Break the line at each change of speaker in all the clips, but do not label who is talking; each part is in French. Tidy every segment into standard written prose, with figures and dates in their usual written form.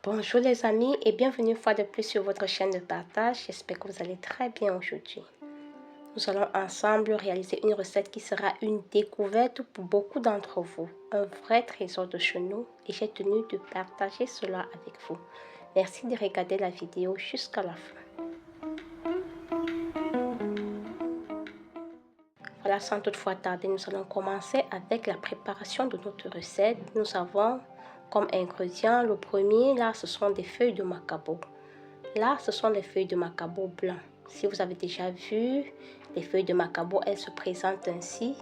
Bonjour les amis et bienvenue une fois de plus sur votre chaîne de partage. J'espère que vous allez très bien aujourd'hui. Nous allons ensemble réaliser une recette qui sera une découverte pour beaucoup d'entre vous. Un vrai trésor de chez nous et j'ai tenu de partager cela avec vous. Merci de regarder la vidéo jusqu'à la fin. Voilà, sans toutefois tarder, nous allons commencer avec la préparation de notre recette. Nous avons comme ingrédients, le premier, là, ce sont des feuilles de macabo. Là, ce sont les feuilles de macabo blanc. Si vous avez déjà vu, les feuilles de macabo, elles se présentent ainsi.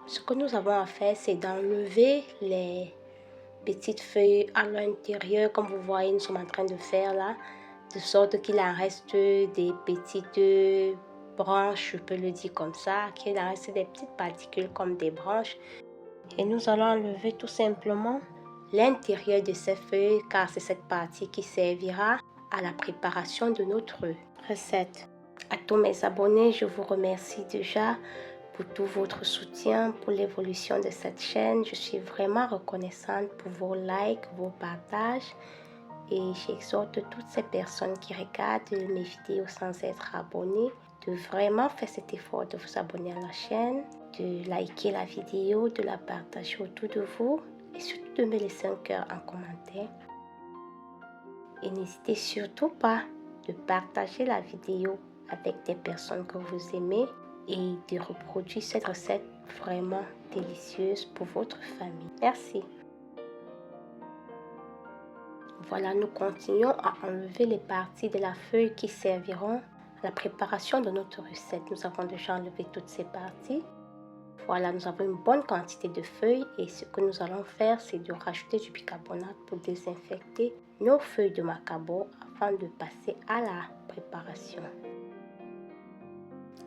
Ce que nous avons à faire, c'est d'enlever les petites feuilles à l'intérieur, comme vous voyez, nous sommes en train de faire là, de sorte qu'il en reste des petites branches, je peux le dire comme ça, qu'il en reste des petites particules comme des branches. Et nous allons enlever tout simplement l'intérieur de ces feuilles, car c'est cette partie qui servira à la préparation de notre recette. À tous mes abonnés, je vous remercie déjà pour tout votre soutien, pour l'évolution de cette chaîne. Je suis vraiment reconnaissante pour vos likes, vos partages. Et j'exhorte toutes ces personnes qui regardent mes vidéos sans être abonnées de vraiment faire cet effort de vous abonner à la chaîne, de liker la vidéo, de la partager autour de vous et surtout de me laisser un cœur en commentaire. Et n'hésitez surtout pas de partager la vidéo avec des personnes que vous aimez et de reproduire cette recette vraiment délicieuse pour votre famille. Merci. Voilà, nous continuons à enlever les parties de la feuille qui serviront à la préparation de notre recette. Nous avons déjà enlevé toutes ces parties. Voilà, nous avons une bonne quantité de feuilles et ce que nous allons faire, c'est de rajouter du bicarbonate pour désinfecter nos feuilles de macabo afin de passer à la préparation.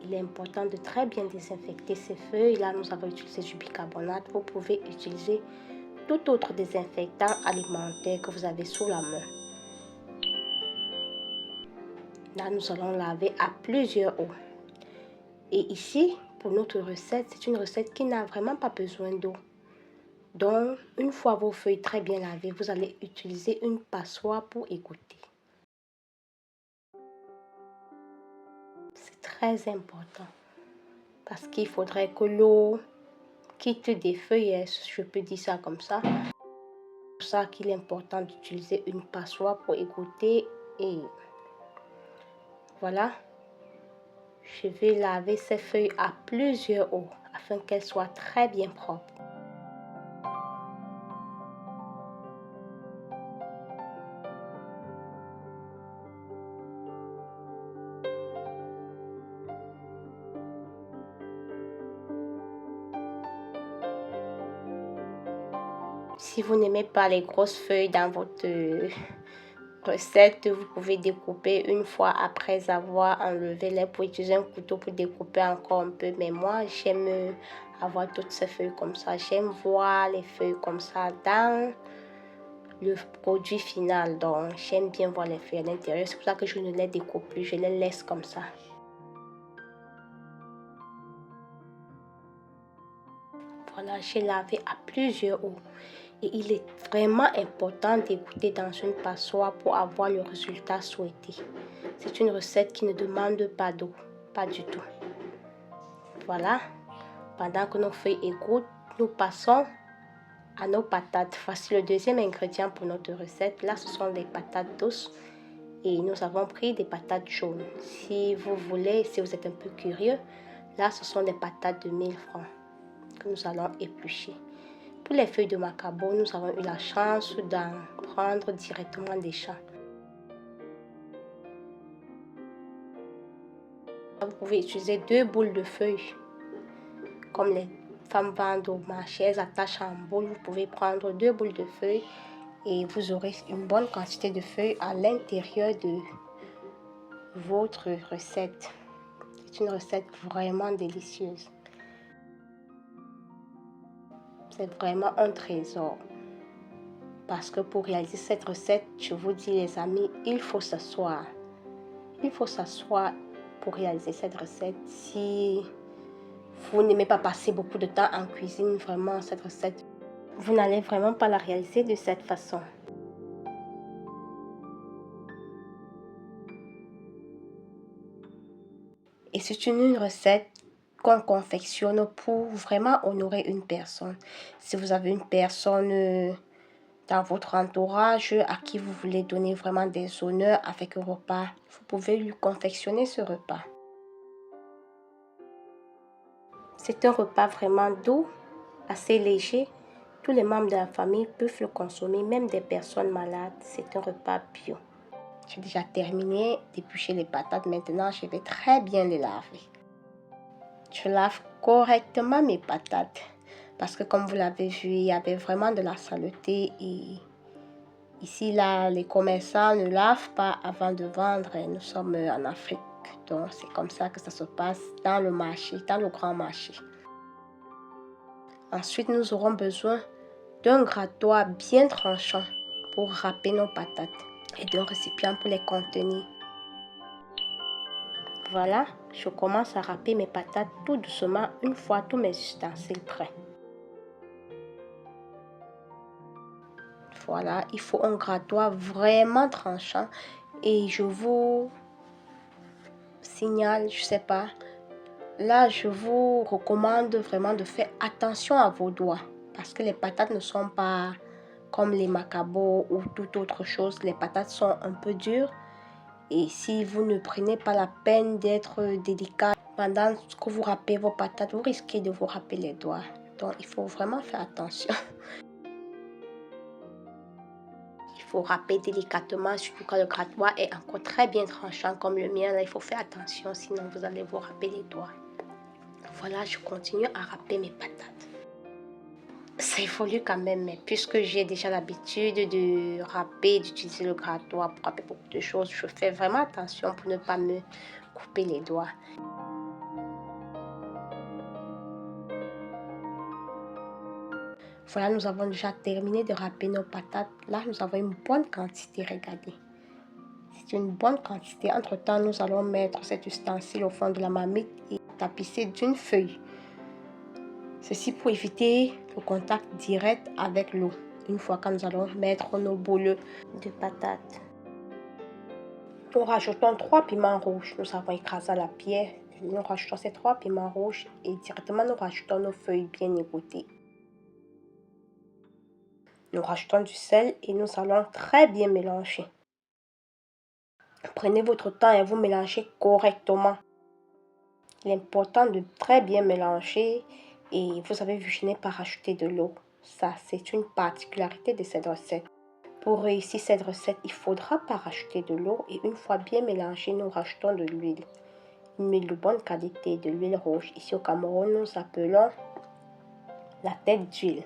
Il est important de très bien désinfecter ces feuilles. Là, nous avons utilisé du bicarbonate. Vous pouvez utiliser tout autre désinfectant alimentaire que vous avez sous la main. Là, nous allons laver à plusieurs eaux. Et ici, pour notre recette, c'est une recette qui n'a vraiment pas besoin d'eau. Donc, une fois vos feuilles très bien lavées, vous allez utiliser une passoire pour égoutter. C'est très important parce qu'il faudrait que l'eau quitte des feuilles, je peux dire ça comme ça. C'est pour ça qu'il est important d'utiliser une passoire pour égoutter. Et voilà, je vais laver ces feuilles à plusieurs eaux afin qu'elles soient très bien propres. Si vous n'aimez pas les grosses feuilles dans votre recette, vous pouvez découper une fois après avoir enlevé les pour utiliser un couteau pour découper encore un peu. Mais moi, j'aime avoir toutes ces feuilles comme ça. J'aime voir les feuilles comme ça dans le produit final. Donc, j'aime bien voir les feuilles à l'intérieur. C'est pour ça que je ne les découpe plus. Je les laisse comme ça. Voilà, j'ai lavé à plusieurs eaux. Et il est vraiment important d'égoutter dans une passoire pour avoir le résultat souhaité. C'est une recette qui ne demande pas d'eau, pas du tout. Voilà, pendant que nos feuilles égouttent, nous passons à nos patates. Voici le deuxième ingrédient pour notre recette. Là, ce sont les patates douces. Et nous avons pris des patates jaunes. Si vous voulez, si vous êtes un peu curieux, là, ce sont des patates de 1000 francs que nous allons éplucher. Pour les feuilles de macabo, nous avons eu la chance d'en prendre directement des champs. Vous pouvez utiliser 2 boules de feuilles. Comme les femmes vendent au marché, elles attachent en boule. Vous pouvez prendre 2 boules de feuilles et vous aurez une bonne quantité de feuilles à l'intérieur de votre recette. C'est une recette vraiment délicieuse. C'est vraiment un trésor. Parce que pour réaliser cette recette, je vous dis les amis, il faut s'asseoir. Il faut s'asseoir pour réaliser cette recette. Si vous n'aimez pas passer beaucoup de temps en cuisine, vraiment, cette recette, vous n'allez vraiment pas la réaliser de cette façon. Et c'est une recette qu'on confectionne pour vraiment honorer une personne. Si vous avez une personne dans votre entourage à qui vous voulez donner vraiment des honneurs avec un repas, vous pouvez lui confectionner ce repas. C'est un repas vraiment doux, assez léger. Tous les membres de la famille peuvent le consommer, même des personnes malades. C'est un repas bio. J'ai déjà terminé d'éplucher les patates. Maintenant, je vais très bien les laver. Je lave correctement mes patates parce que comme vous l'avez vu, il y avait vraiment de la saleté et ici, là, les commerçants ne lavent pas avant de vendre. Nous sommes en Afrique, donc c'est comme ça que ça se passe dans le marché, dans le grand marché. Ensuite, nous aurons besoin d'un grattoir bien tranchant pour râper nos patates et d'un récipient pour les contenir. Voilà, je commence à râper mes patates tout doucement une fois tous mes ustensiles prêts. Voilà, il faut un grattoir vraiment tranchant et je vous signale, je sais pas, là je vous recommande vraiment de faire attention à vos doigts parce que les patates ne sont pas comme les macabos ou toute autre chose. Les patates sont un peu dures et si vous ne prenez pas la peine d'être délicat pendant que vous râpez vos patates, vous risquez de vous râper les doigts. Donc il faut vraiment faire attention. Il faut râper délicatement, surtout quand le grattoir est encore très bien tranchant comme le mien. Là, il faut faire attention, sinon vous allez vous râper les doigts. Voilà, je continue à râper mes patates. Ça évolue quand même, mais puisque j'ai déjà l'habitude de râper, d'utiliser le grattoir pour râper beaucoup de choses, je fais vraiment attention pour ne pas me couper les doigts. Voilà, nous avons déjà terminé de râper nos patates. Là, nous avons une bonne quantité, regardez. C'est une bonne quantité. Entre-temps, nous allons mettre cet ustensile au fond de la marmite et tapisser d'une feuille. Ceci pour éviter le contact direct avec l'eau. Une fois que nous allons mettre nos boules de patates. Nous rajoutons 3 piments rouges. Nous avons écrasé la pierre. Nous rajoutons ces 3 piments rouges et directement nous rajoutons nos feuilles bien égouttées. Nous rajoutons du sel et nous allons très bien mélanger. Prenez votre temps et vous mélangez correctement. L'important de très bien mélanger et vous avez vu, je n'ai pas rajouté de l'eau. Ça, c'est une particularité de cette recette. Pour réussir cette recette, il ne faudra pas rajouter de l'eau et une fois bien mélangé, nous rajoutons de l'huile. Une huile de bonne qualité, de l'huile rouge. Ici au Cameroun, nous appelons la tête d'huile.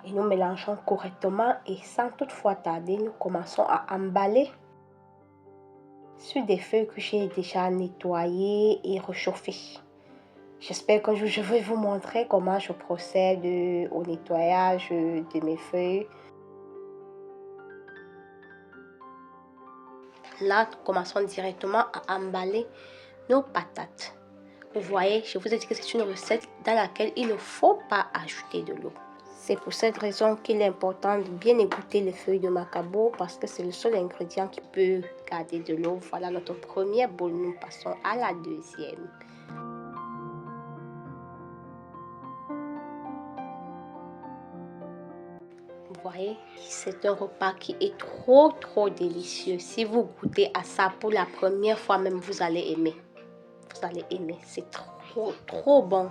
Et nous mélangeons correctement et sans toutefois tarder, nous commençons à emballer sur des feuilles que j'ai déjà nettoyées et réchauffées. J'espère que je vais vous montrer comment je procède au nettoyage de mes feuilles. Là, nous commençons directement à emballer nos patates. Vous voyez, je vous ai dit que c'est une recette dans laquelle il ne faut pas ajouter de l'eau. C'est pour cette raison qu'il est important de bien égoutter les feuilles de macabo parce que c'est le seul ingrédient qui peut garder de l'eau. Voilà notre première boule. Nous passons à la deuxième. Vous voyez, c'est un repas qui est trop délicieux. Si vous goûtez à ça pour la première fois même, vous allez aimer. Vous allez aimer. C'est trop bon.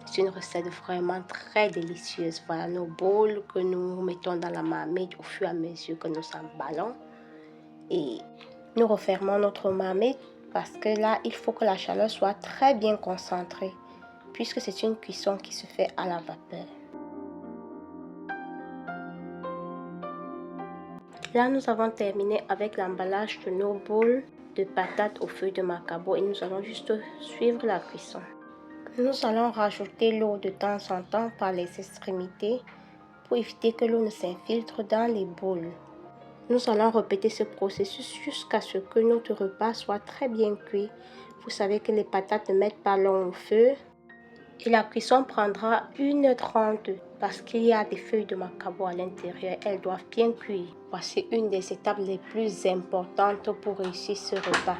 C'est une recette vraiment très délicieuse. Voilà nos bowls que nous mettons dans la marmite au fur et à mesure que nous emballons. Et nous refermons notre marmite parce que là, il faut que la chaleur soit très bien concentrée puisque c'est une cuisson qui se fait à la vapeur. Là, nous avons terminé avec l'emballage de nos bowls de patates aux feuilles de macabo et nous allons juste suivre la cuisson. Nous allons rajouter l'eau de temps en temps par les extrémités pour éviter que l'eau ne s'infiltre dans les boules. Nous allons répéter ce processus jusqu'à ce que notre repas soit très bien cuit. Vous savez que les patates ne mettent pas long au feu Et la cuisson prendra 1h30 parce qu'il y a des feuilles de macabo à l'intérieur. Elles doivent bien cuire. Voici une des étapes les plus importantes pour réussir ce repas.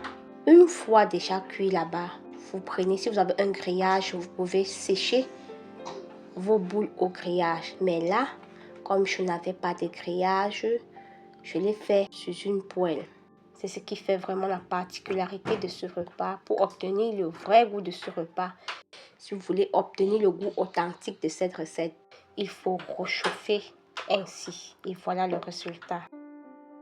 Une fois déjà cuit là-bas, vous prenez, si vous avez un grillage, vous pouvez sécher vos boules au grillage. Mais là, comme je n'avais pas de grillage, je l'ai fait sur une poêle. C'est ce qui fait vraiment la particularité de ce repas. Pour obtenir le vrai goût de ce repas, si vous voulez obtenir le goût authentique de cette recette, il faut réchauffer ainsi. Et voilà le résultat.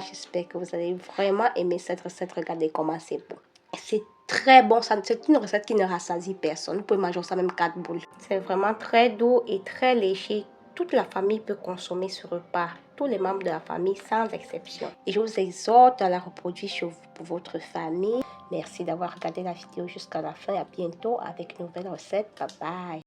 J'espère que vous allez vraiment aimer cette recette. Regardez comment c'est bon. C'est très bon. C'est une recette qui ne rassasie personne. Vous pouvez manger ça même 4 boules. C'est vraiment très doux et très léger. Toute la famille peut consommer ce repas. Tous les membres de la famille sans exception. Et je vous exhorte à la reproduire pour votre famille. Merci d'avoir regardé la vidéo jusqu'à la fin. À bientôt avec une nouvelle recette. Bye bye.